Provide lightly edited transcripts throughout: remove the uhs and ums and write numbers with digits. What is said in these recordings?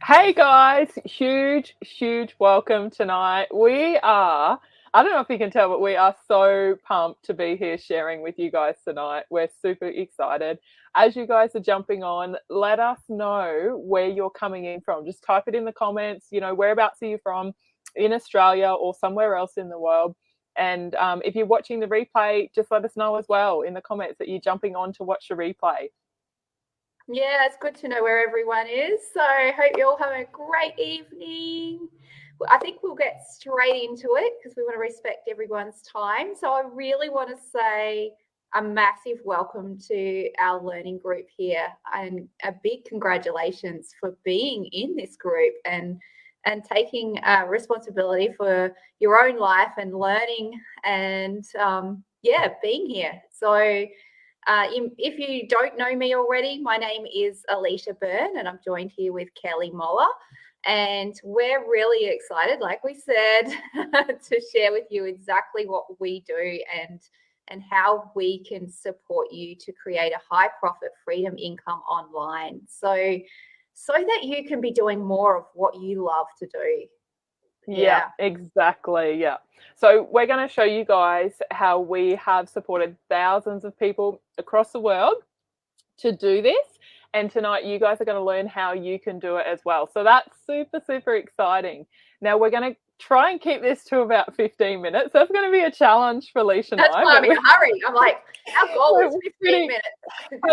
Hey guys, huge welcome tonight. I don't know if you can tell, but we are so pumped to be here sharing with you guys tonight. We're super excited. As you guys are jumping on, let us know where you're coming in from. Just type it in the comments, whereabouts are you from in Australia or somewhere else in the world. And if you're watching the replay, just let us know as well in the comments that you're jumping on to watch the replay. Yeah, it's good to know where everyone is. So hope you all have a great evening. I think we'll get straight into it because we want to respect everyone's time. So I really want to say a massive welcome to our learning group here and a big congratulations for being in this group and taking responsibility for your own life and learning and being here. So if you don't know me already, my name is Alicia Byrne and I'm joined here with Kelly Moller. And we're really excited, like we said, to share with you exactly what we do and how we can support you to create a high profit freedom income online. So that you can be doing more of what you love to do. Yeah, exactly. Yeah. So we're going to show you guys how we have supported thousands of people across the world to do this. And tonight you guys are going to learn how you can do it as well. So that's super exciting. Now we're going to try and keep this to about 15 minutes. That's going to be a challenge for Alicia and That's I. why I'm in a hurry. I'm like, our goal is 15 minutes.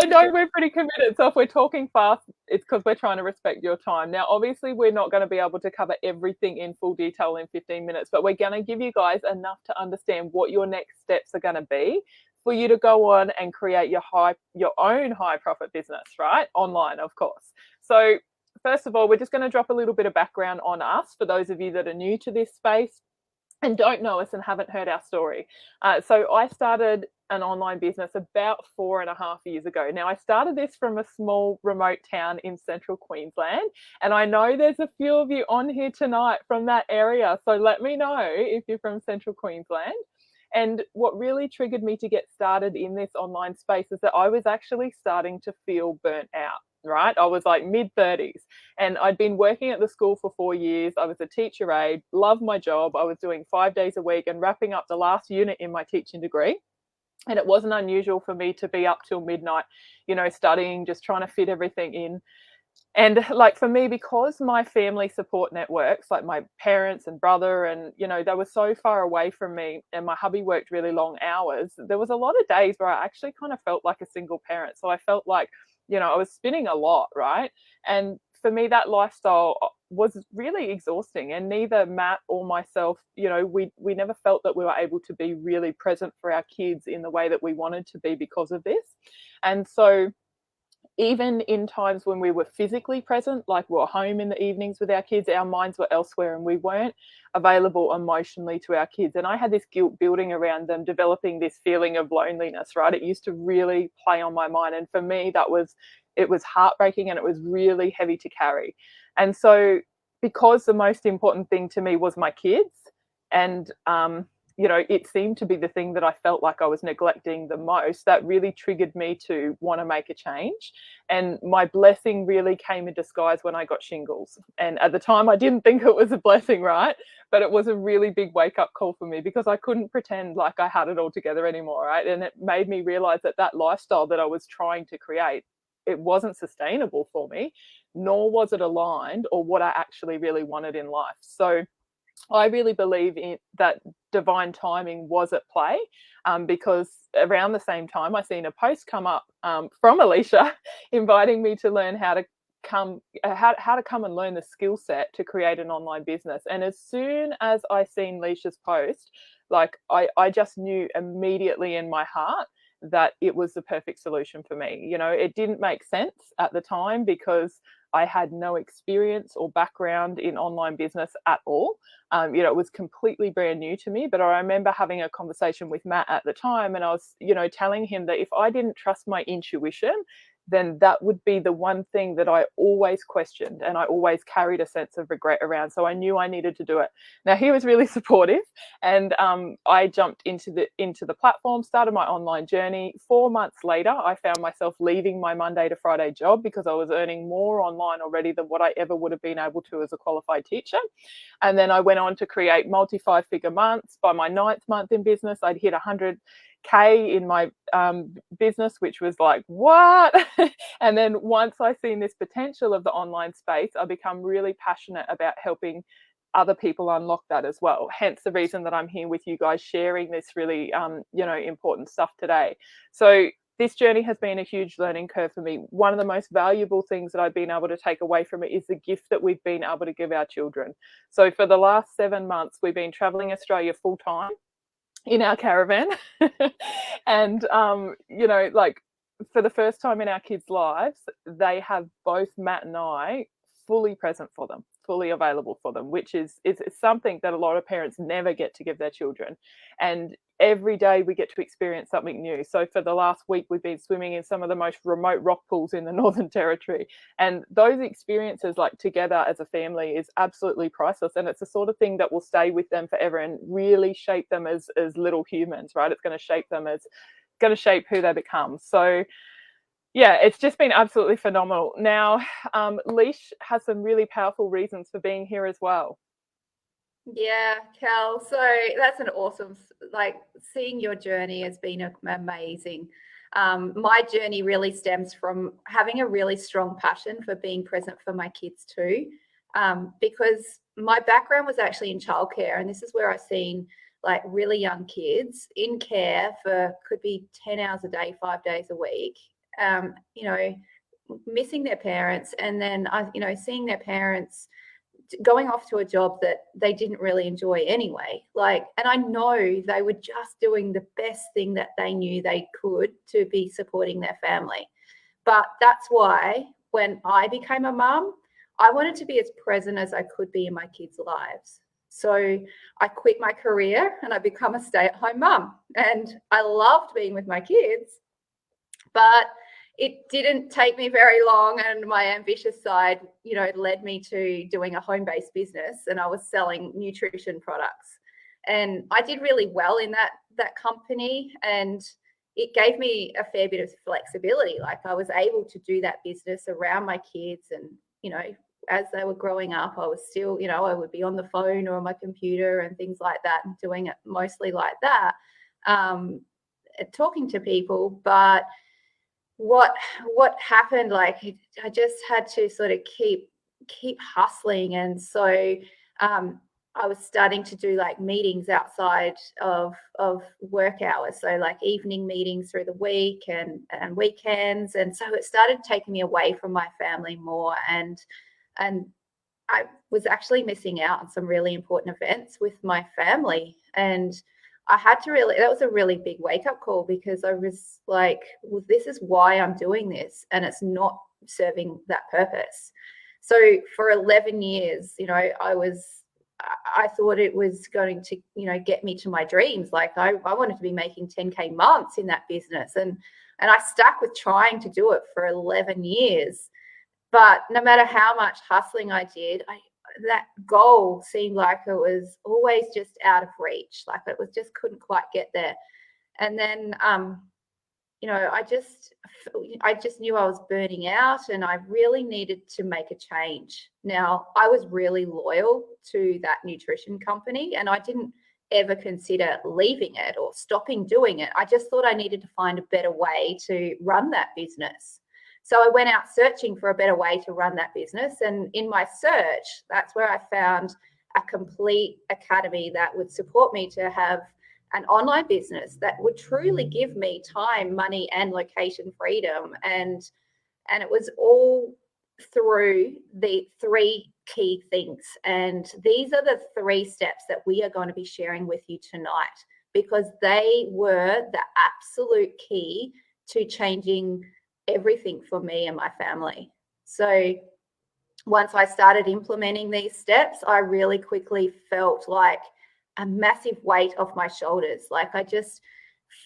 I know we're pretty committed. So if we're talking fast, it's because we're trying to respect your time. Now, obviously, we're not going to be able to cover everything in full detail in 15 minutes, but we're going to give you guys enough to understand what your next steps are going to be for you to go on and create your own high profit business, right? Online, of course. So first of all, we're just going to drop a little bit of background on us for those of you that are new to this space and don't know us and haven't heard our story. So I started an online business about 4.5 years ago. Now, I started this from a small remote town in central Queensland, and I know there's a few of you on here tonight from that area. So let me know if you're from central Queensland. And what really triggered me to get started in this online space is that I was actually starting to feel burnt out. Right. I was like mid-30s and I'd been working at the school for 4 years. I was a teacher aide, loved my job. I was doing 5 days a week and wrapping up the last unit in my teaching degree. And it wasn't unusual for me to be up till midnight, studying, just trying to fit everything in. And like for me, because my family support networks, like my parents and brother, and they were so far away from me, and my hubby worked really long hours, there was a lot of days where I actually kind of felt like a single parent. So I felt like, I was spinning a lot, right? And for me, that lifestyle was really exhausting. And neither Matt or myself, we never felt that we were able to be really present for our kids in the way that we wanted to be because of this. And so even in times when we were physically present, like we were home in the evenings with our kids, our minds were elsewhere and we weren't available emotionally to our kids. And I had this guilt building around them, developing this feeling of loneliness, right? It used to really play on my mind. And for me, it was heartbreaking and it was really heavy to carry. And so because the most important thing to me was my kids, and it seemed to be the thing that I felt like I was neglecting the most, that really triggered me to want to make a change. And my blessing really came in disguise when I got shingles. And at the time, I didn't think it was a blessing, right? But it was a really big wake up call for me because I couldn't pretend like I had it all together anymore, right? And it made me realize that lifestyle that I was trying to create, it wasn't sustainable for me, nor was it aligned or what I actually really wanted in life. So I really believe in that divine timing was at play, because around the same time I seen a post come up from Alicia inviting me to learn how to come and learn the skill set to create an online business. And as soon as I seen Alicia's post, like I just knew immediately in my heart that it was the perfect solution for me. It didn't make sense at the time because I had no experience or background in online business at all. It was completely brand new to me. But I remember having a conversation with Matt at the time, and I was, telling him that if I didn't trust my intuition, then that would be the one thing that I always questioned and I always carried a sense of regret around. So I knew I needed to do it. Now he was really supportive, and I jumped into the platform, started my online journey. 4 months later, I found myself leaving my Monday to Friday job because I was earning more online already than what I ever would have been able to as a qualified teacher. And then I went on to create multi 5-figure months. By my 9th month in business, I'd hit 100K in my business, which was like, what? And then once I seen this potential of the online space, I become really passionate about helping other people unlock that as well. Hence the reason that I'm here with you guys sharing this really, important stuff today. So this journey has been a huge learning curve for me. One of the most valuable things that I've been able to take away from it is the gift that we've been able to give our children. So for the last 7 months, we've been traveling Australia full time in our caravan. And, for the first time in our kids' lives, they have both Matt and I fully present for them, fully available for them, which is something that a lot of parents never get to give their children. And every day we get to experience something new. So for the last week, we've been swimming in some of the most remote rock pools in the Northern Territory. And those experiences, like together as a family, is absolutely priceless. And it's the sort of thing that will stay with them forever and really shape them as little humans, right? It's going to shape who they become. So yeah, it's just been absolutely phenomenal. Now, Leash has some really powerful reasons for being here as well. Yeah, Cal. So that's an awesome, seeing your journey has been amazing. My journey really stems from having a really strong passion for being present for my kids too, because my background was actually in childcare, and this is where I've seen like really young kids in care for could be 10 hours a day, 5 days a week, missing their parents, and then seeing their parents going off to a job that they didn't really enjoy anyway. And I know they were just doing the best thing that they knew they could to be supporting their family. But that's why when I became a mum, I wanted to be as present as I could be in my kids' lives. So I quit my career and I become a stay-at-home mum. And I loved being with my kids, but it didn't take me very long, and my ambitious side, led me to doing a home-based business, and I was selling nutrition products. And I did really well in that company, and it gave me a fair bit of flexibility. Like I was able to do that business around my kids, and as they were growing up, I was still, I would be on the phone or on my computer and things like that, and doing it mostly like that, talking to people. But what happened, I just had to sort of keep hustling. And so I was starting to do meetings outside of work hours, so evening meetings through the week and weekends. And so it started taking me away from my family more, and I was actually missing out on some really important events with my family. And I had to that was a really big wake-up call, because I was like, well, this is why I'm doing this, and it's not serving that purpose. So for 11 years, I thought it was going to, get me to my dreams. I wanted to be making 10K months in that business. And I stuck with trying to do it for 11 years. But no matter how much hustling I did, that goal seemed like it was always just out of reach. It was just couldn't quite get there. And then, I just knew I was burning out, and I really needed to make a change. Now, I was really loyal to that nutrition company, and I didn't ever consider leaving it or stopping doing it. I just thought I needed to find a better way to run that business. So I went out searching for a better way to run that business. And in my search, that's where I found a complete academy that would support me to have an online business that would truly give me time, money, and location freedom. And it was all through the 3 key things. And these are the 3 steps that we are going to be sharing with you tonight, because they were the absolute key to changing everything for me and my family. So once I started implementing these steps, I really quickly felt like a massive weight off my shoulders. I just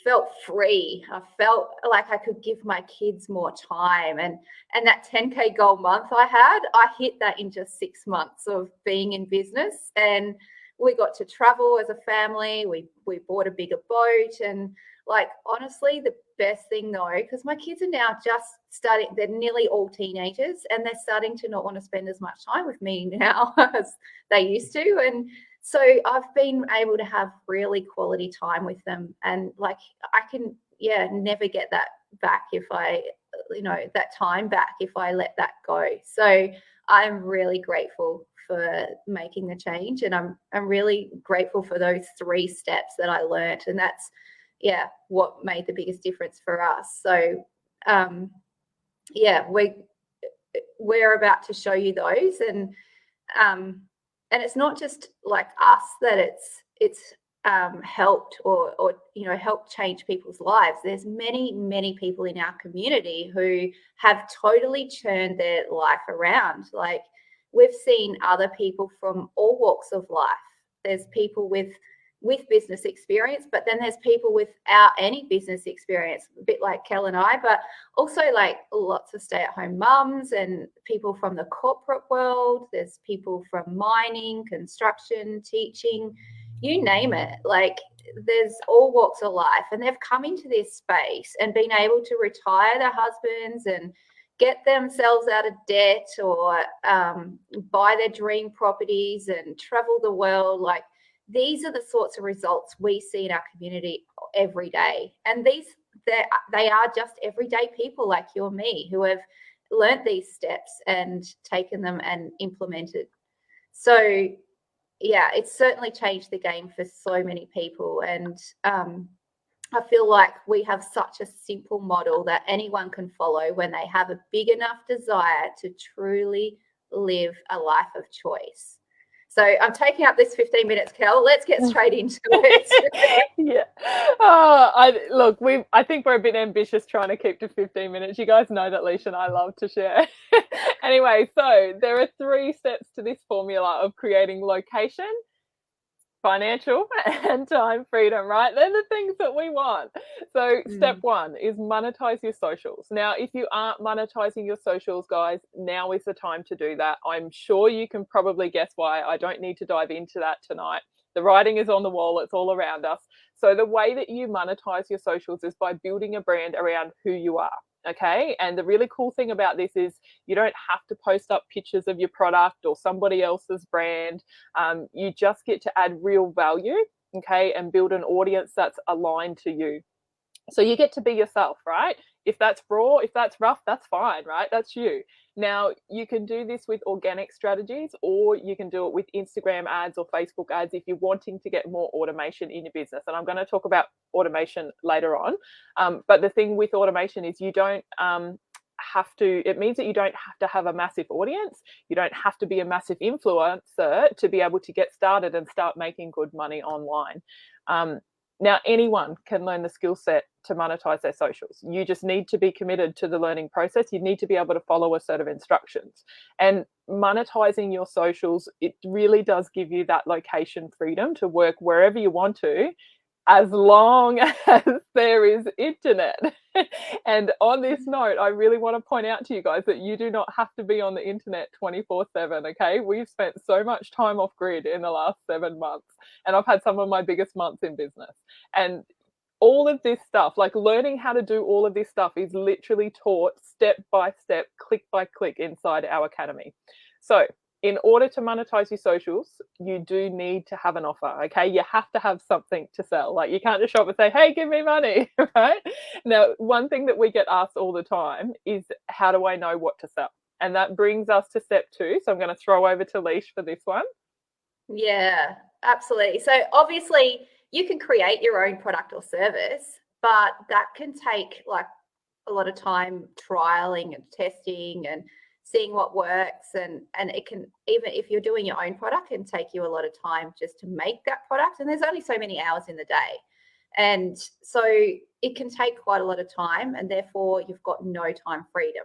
felt free. I felt like I could give my kids more time. And that 10K goal month I hit that in just 6 months of being in business. And we got to travel as a family. We bought a bigger boat. And like, honestly, the best thing though, because my kids are now just starting, they're nearly all teenagers, and they're starting to not want to spend as much time with me now as they used to. And so I've been able to have really quality time with them. And like, I can, never get that back if I, that time back if I let that go. So I'm really grateful for making the change. And I'm really grateful for those 3 steps that I learned. And that's, what made the biggest difference for us. So, we're about to show you those. And it's not just like us that it's helped or helped change people's lives. There's many people in our community who have totally turned their life around. Like, we've seen other people from all walks of life. There's people with business experience, but then there's people without any business experience, a bit like Kel and I, but also like lots of stay-at-home mums and people from the corporate world. There's people from mining, construction, teaching, you name it. Like, there's all walks of life, and they've come into this space and been able to retire their husbands and get themselves out of debt, or buy their dream properties and travel the world. Like, these are the sorts of results we see in our community every day. And they are just everyday people like you and me who have learnt these steps and taken them and implemented. So, it's certainly changed the game for so many people. And I feel like we have such a simple model that anyone can follow when they have a big enough desire to truly live a life of choice. So I'm taking up this 15 minutes, Kel. Let's get straight into it. Yeah. I think we're a bit ambitious trying to keep to 15 minutes. You guys know that Leisha and I love to share. Anyway, so there are 3 steps to this formula of creating location, financial, and time freedom, right? They're the things that we want. So step 1 is monetize your socials. Now, if you aren't monetizing your socials, guys, now is the time to do that. I'm sure you can probably guess why. I don't need to dive into that tonight. The writing is on the wall. It's all around us. So the way that you monetize your socials is by building a brand around who you are. Okay. And the really cool thing about this is you don't have to post up pictures of your product or somebody else's brand. You just get to add real value, okay, and build an audience that's aligned to you. So you get to be yourself, right? If that's raw, if that's rough, that's fine, right? That's you. Now, you can do this with organic strategies, or you can do it with Instagram ads or Facebook ads if you're wanting to get more automation in your business. And I'm going to talk about automation later on. But the thing with automation is you don't it means that you don't have to have a massive audience. You don't have to be a massive influencer to be able to get started and start making good money online. Now, anyone can learn the skill set to monetize their socials. You just need to be committed to the learning process. You need to be able to follow a set of instructions. And monetizing your socials, it really does give you that location freedom to work wherever you want to, as long as there is internet. And on this note, I really want to point out to you guys that you do not have to be on the internet 24/7, okay? We've spent so much time off grid in the last 7 months, and I've had some of my biggest months in business. And all of this stuff, like learning how to do all of this stuff, is literally taught step by step, click by click inside our academy. So in order to monetize your socials, you do need to have an offer, okay? You have to have something to sell. Like, you can't just show up and say, hey, give me money, right? Now, one thing that we get asked all the time is, how do I know what to sell? And that brings us to step 2. So I'm going to throw over to Leash for this one. Yeah, absolutely. So obviously you can create your own product or service, but that can take like a lot of time trialing and testing and seeing what works, and it can, even if you're doing your own product, can take you a lot of time just to make that product, and there's only so many hours in the day, and so it can take quite a lot of time, and therefore you've got no time freedom.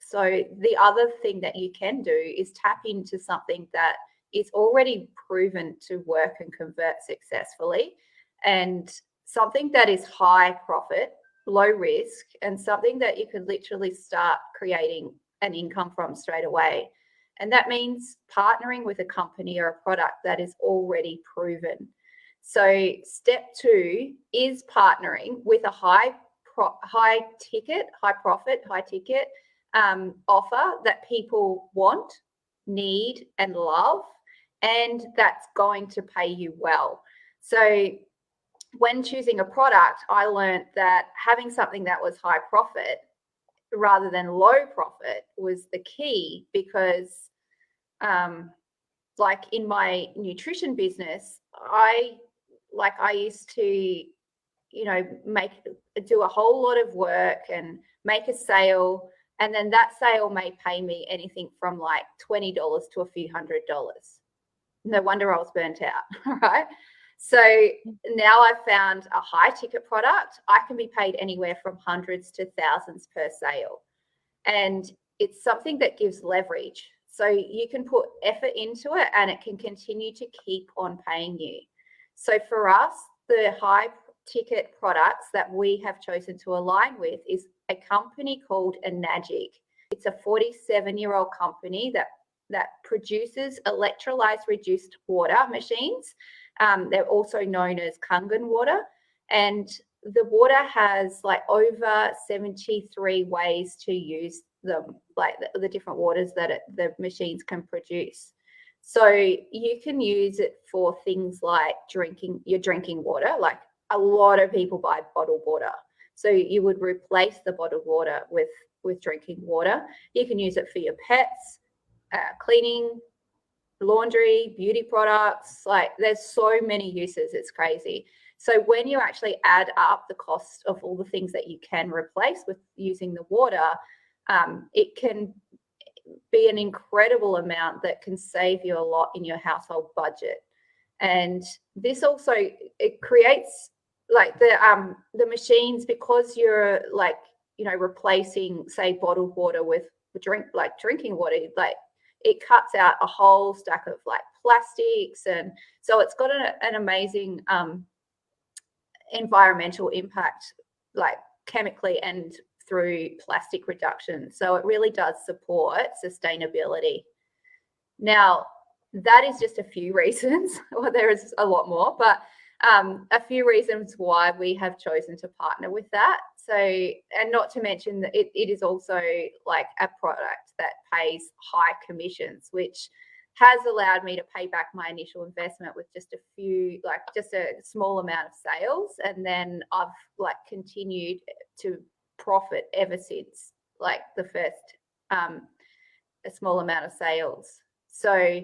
So the other thing that you can do is tap into something that is already proven to work and convert successfully, and something that is high profit, low risk, and something that you could literally start creating an income from straight away. And that means partnering with a company or a product that is already proven. So step 2 is partnering with a high ticket offer that people want, need, and love, and that's going to pay you well. So when choosing a product, I learned that having something that was high profit rather than low profit was the key, because like in my nutrition business, I used to, do a whole lot of work and make a sale, and then that sale may pay me anything from like $20 to a few $100. No wonder I was burnt out, right? So now I've found a high ticket product. I can be paid anywhere from hundreds to thousands per sale. And it's something that gives leverage. So you can put effort into it and it can continue to keep on paying you. So for us, the high ticket products that we have chosen to align with is a company called Enagic. It's a 47-year-old company that produces electrolyte reduced water machines. They're also known as Kangen water. And the water has like over 73 ways to use them, like the different waters that the machines can produce. So you can use it for things like drinking water. Like a lot of people buy bottled water. So you would replace the bottled water with drinking water. You can use it for your pets, cleaning, laundry, beauty products. Like there's so many uses, it's crazy. So when you actually add up the cost of all the things that you can replace with using the water, it can be an incredible amount that can save you a lot in your household budget. And this also, it creates like the machines, because you're like, replacing say bottled water with drinking water, like it cuts out a whole stack of like plastics. And so it's got an amazing environmental impact, like chemically and through plastic reduction. So it really does support sustainability. Now, that is just a few reasons. Well, there is a lot more, but a few reasons why we have chosen to partner with that. So, and not to mention that it is also like a product that pays high commissions, which has allowed me to pay back my initial investment with just a small amount of sales. And then I've like continued to profit ever since, like the first a small amount of sales. So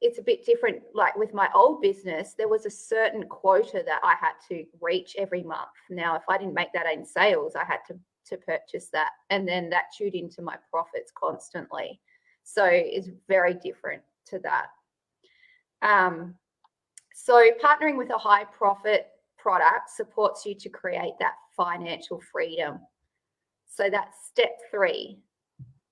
it's a bit different. Like with my old business, there was a certain quota that I had to reach every month. Now, if I didn't make that in sales, I had to purchase that, and then that chewed into my profits constantly. So it's very different to that. So partnering with a high profit product supports you to create that financial freedom. So that's step 3.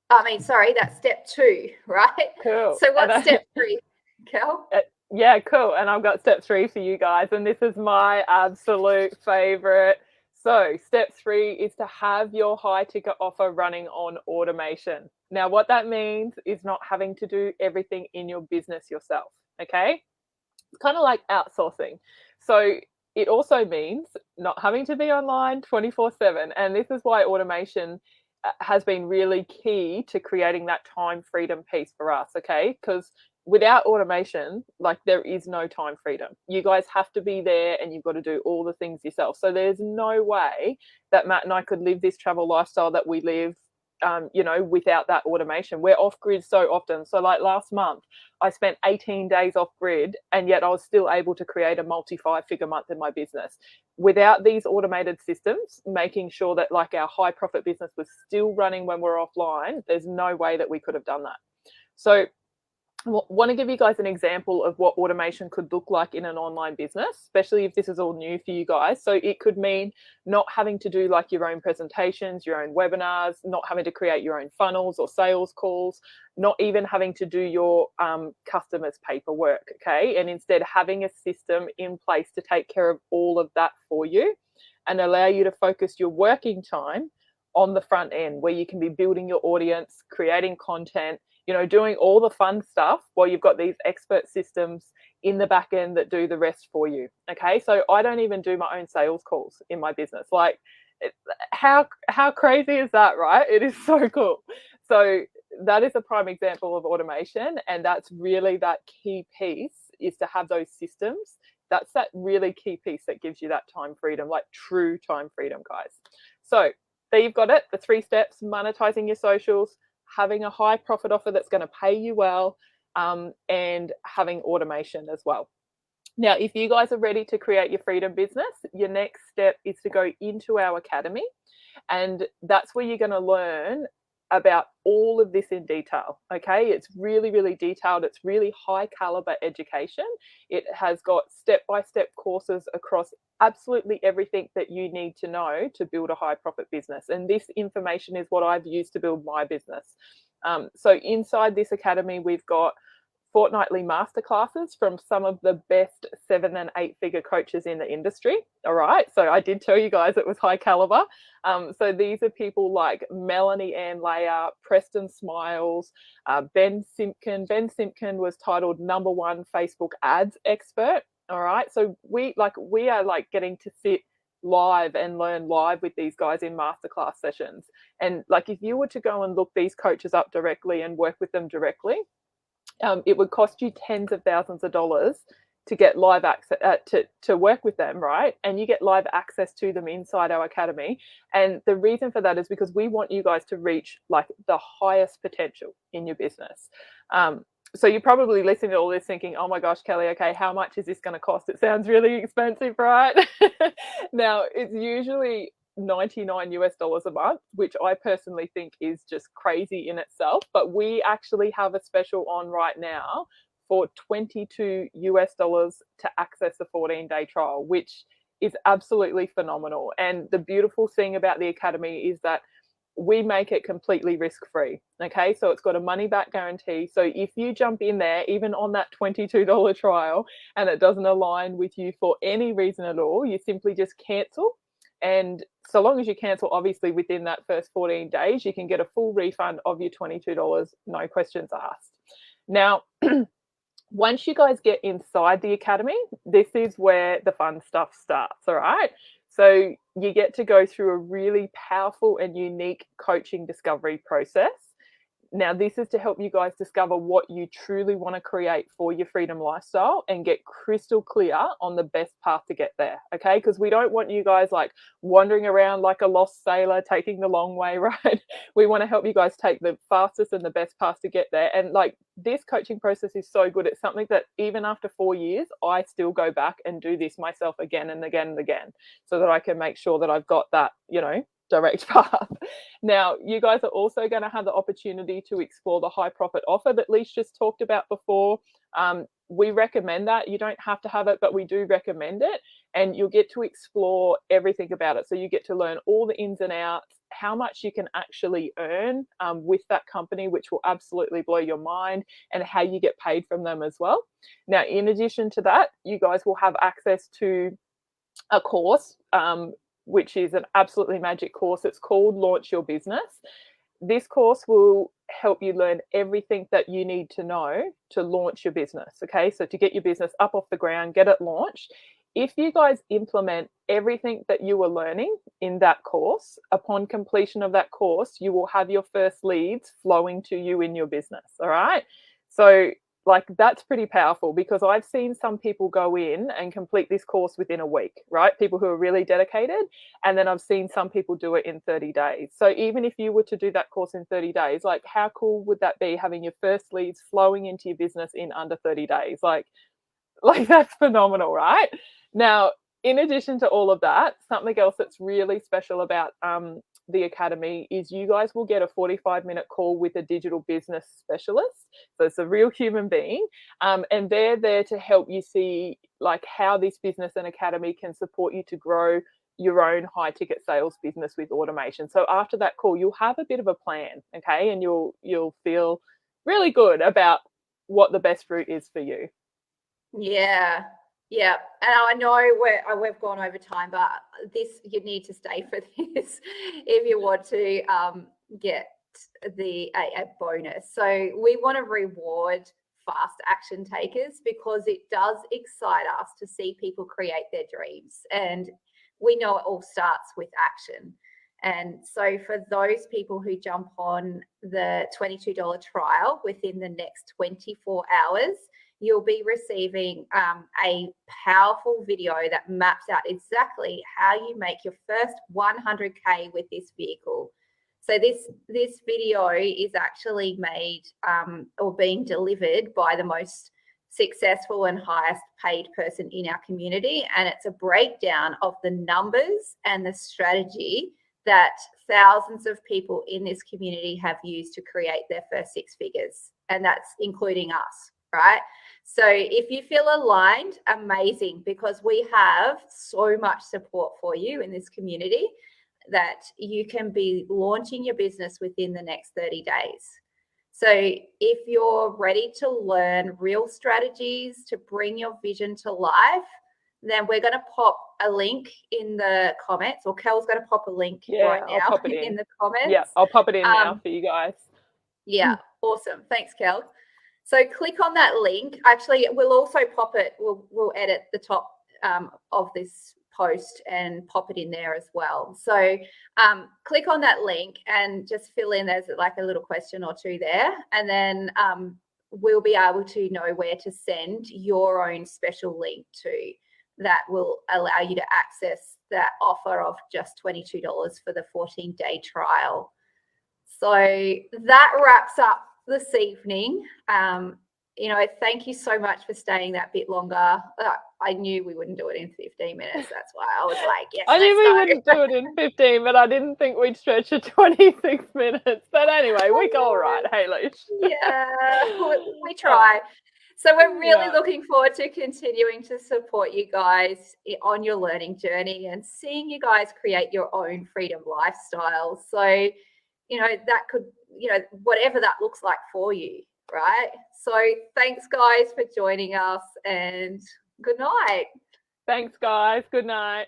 That's step 2, right? Cool. So what's step 3, Kel? Yeah, cool. And I've got step 3 for you guys, and this is my absolute favorite. So step 3 is to have your high ticket offer running on automation. Now, what that means is not having to do everything in your business yourself, okay? It's kind of like outsourcing. So it also means not having to be online 24/7. And this is why automation has been really key to creating that time freedom piece for us, okay? Because without automation, like there is no time freedom. You guys have to be there and you've got to do all the things yourself. So there's no way that Matt and I could live this travel lifestyle that we live, without that automation. We're off grid so often. So like last month, I spent 18 days off grid, and yet I was still able to create a multi 5-figure month in my business. Without these automated systems, making sure that like our high profit business was still running when we're offline, there's no way that we could have done that. So want to give you guys an example of what automation could look like in an online business, especially if this is all new for you guys. So it could mean not having to do like your own presentations, your own webinars, not having to create your own funnels or sales calls, not even having to do your customers' paperwork, okay? And instead having a system in place to take care of all of that for you and allow you to focus your working time on the front end where you can be building your audience, creating content, doing all the fun stuff while you've got these expert systems in the back end that do the rest for you. Okay. So I don't even do my own sales calls in my business. Like, how crazy is that, right? It is so cool. So that is a prime example of automation. And that's really that key piece, is to have those systems. That's that really key piece that gives you that time freedom, like true time freedom, guys. So there you've got it. The 3 steps: monetizing your socials, having a high profit offer that's going to pay you well, and having automation as well. Now, if you guys are ready to create your freedom business, your next step is to go into our academy. And that's where you're going to learn about all of this in detail. Okay, it's really, really detailed. It's really high caliber education. It has got step-by-step courses across absolutely everything that you need to know to build a high profit business. And this information is what I've used to build my business. So inside this academy, we've got fortnightly masterclasses from some of the best 7 and 8 figure coaches in the industry. All right. So I did tell you guys it was high caliber. So these are people like Melanie Ann Layer, Preston Smiles, Ben Simpkin. Ben Simpkin was titled #1 Facebook ads expert. All right. So we are like getting to sit live and learn live with these guys in masterclass sessions. And like, if you were to go and look these coaches up directly and work with them directly, it would cost you tens of thousands of dollars to get live access to work with them, right? And you get live access to them inside our academy. And the reason for that is because we want you guys to reach like the highest potential in your business. So you're probably listening to all this thinking, oh my gosh, Kelly, okay, how much is this going to cost? It sounds really expensive, right? Now, it's usually $99 a month, which I personally think is just crazy in itself. But we actually have a special on right now for $22 to access a 14-day trial, which is absolutely phenomenal. And the beautiful thing about the academy is that we make it completely risk-free. Okay, so it's got a money-back guarantee. So if you jump in there, even on that $22 trial, and it doesn't align with you for any reason at all, you simply just cancel. And so long as you cancel, obviously, within that first 14 days, you can get a full refund of your $22, no questions asked. Now, once you guys get inside the academy, this is where the fun stuff starts, all right? So you get to go through a really powerful and unique coaching discovery process. Now, this is to help you guys discover what you truly want to create for your freedom lifestyle and get crystal clear on the best path to get there, okay? Because we don't want you guys like wandering around like a lost sailor, taking the long way, right? We want to help you guys take the fastest and the best path to get there. And like, this coaching process is so good. It's something that even after 4 years, I still go back and do this myself again and again and again, so that I can make sure that I've got that, direct path. Now, you guys are also going to have the opportunity to explore the high profit offer that Leesh just talked about before. We recommend that. You don't have to have it, but we do recommend it. And you'll get to explore everything about it. So you get to learn all the ins and outs, how much you can actually earn with that company, which will absolutely blow your mind, and how you get paid from them as well. Now, in addition to that, you guys will have access to a course, which is an absolutely magic course. It's called Launch Your Business. This course will help you learn everything that you need to know to launch your business. Okay, so to get your business up off the ground, get it launched. If you guys implement everything that you were learning in that course, upon completion of that course, you will have your first leads flowing to you in your business. All right. So like, that's pretty powerful, because I've seen some people go in and complete this course within a week, right? People who are really dedicated. And then I've seen some people do it in 30 days. So even if you were to do that course in 30 days, like, how cool would that be, having your first leads flowing into your business in under 30 days? Like that's phenomenal, right? Now, in addition to all of that, something else that's really special about the academy is you guys will get a 45-minute call with a digital business specialist. So it's a real human being, and they're there to help you see like how this business and academy can support you to grow your own high ticket sales business with automation. So after that call, you'll have a bit of a plan, okay, and you'll feel really good about what the best route is for you. Yeah. Yeah, and I know we've gone over time, but you need to stay for this if you want to get a bonus. So we want to reward fast action takers because it does excite us to see people create their dreams, and we know it all starts with action. And so for those people who jump on the $22 trial within the next 24 hours, you'll be receiving a powerful video that maps out exactly how you make your first 100K with this vehicle. So this video is actually made or being delivered by the most successful and highest paid person in our community. And it's a breakdown of the numbers and the strategy that thousands of people in this community have used to create their first six figures. And that's including us, right? So if you feel aligned, amazing, because we have so much support for you in this community that you can be launching your business within the next 30 days. So if you're ready to learn real strategies to bring your vision to life, then we're going to pop a link in the comments, or Kel's going to pop a link right now in the comments. Yeah, I'll pop it in now for you guys. Yeah, awesome. Thanks, Kel. So click on that link. Actually, we'll also pop it. We'll edit the top of this post and pop it in there as well. So click on that link and just fill in. There's like a little question or two there, and then we'll be able to know where to send your own special link to that will allow you to access that offer of just $22 for the 14-day trial. So that wraps up this evening. Thank you so much for staying that bit longer. I knew we wouldn't do it in 15 minutes. That's why I was like, yes, I knew we wouldn't do it in 15, but I didn't think we'd stretch to 26 minutes. But anyway, we go all right, Halish. Yeah, we try. So we're really looking forward to continuing to support you guys on your learning journey and seeing you guys create your own freedom lifestyle. So, that could, whatever that looks like for you, right? So thanks, guys, for joining us, and good night. Thanks, guys. Good night.